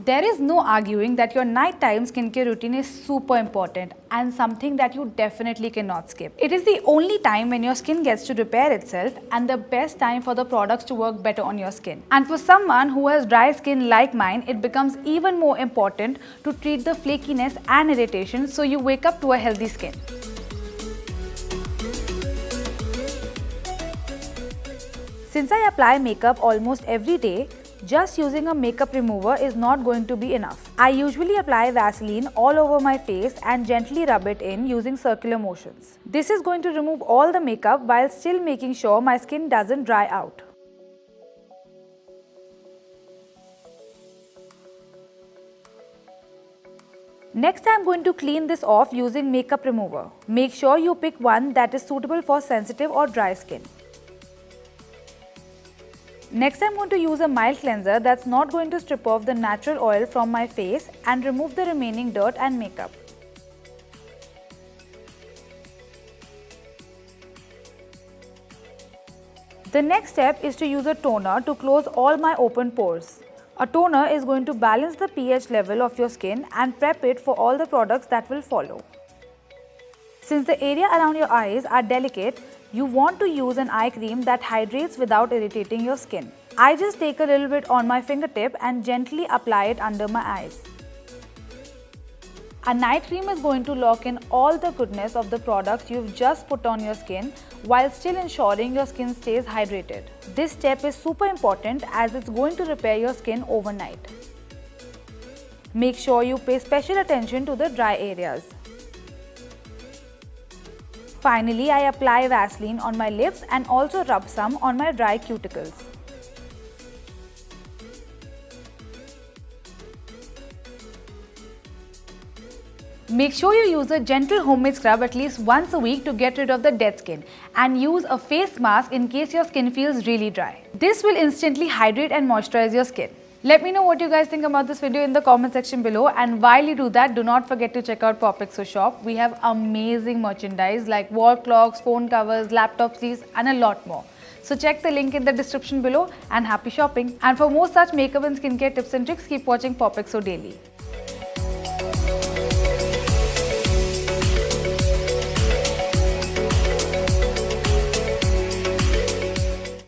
There is no arguing that your nighttime skincare routine is super important and something that you definitely cannot skip. It is the only time when your skin gets to repair itself and the best time for the products to work better on your skin. And for someone who has dry skin like mine, it becomes even more important to treat the flakiness and irritation so you wake up to a healthy skin. Since I apply makeup almost every day, just using a makeup remover is not going to be enough. I usually apply Vaseline all over my face and gently rub it in using circular motions. This is going to remove all the makeup while still making sure my skin doesn't dry out. Next, I am going to clean this off using makeup remover. Make sure you pick one that is suitable for sensitive or dry skin. Next, I am going to use a mild cleanser that's not going to strip off the natural oil from my face and remove the remaining dirt and makeup. The next step is to use a toner to close all my open pores. A toner is going to balance the pH level of your skin and prep it for all the products that will follow. Since the area around your eyes are delicate, you want to use an eye cream that hydrates without irritating your skin. I just take a little bit on my fingertip and gently apply it under my eyes. A night cream is going to lock in all the goodness of the products you've just put on your skin while still ensuring your skin stays hydrated. This step is super important as it's going to repair your skin overnight. Make sure you pay special attention to the dry areas. Finally, I apply Vaseline on my lips and also rub some on my dry cuticles. Make sure you use a gentle homemade scrub at least once a week to get rid of the dead skin and use a face mask in case your skin feels really dry. This will instantly hydrate and moisturize your skin. Let me know what you guys think about this video in the comment section below, and while you do that, do not forget to check out POPxo Shop. We have amazing merchandise like wall clocks, phone covers, laptop sleeves and a lot more. So check the link in the description below and happy shopping. And for more such makeup and skincare tips and tricks, keep watching POPxo daily.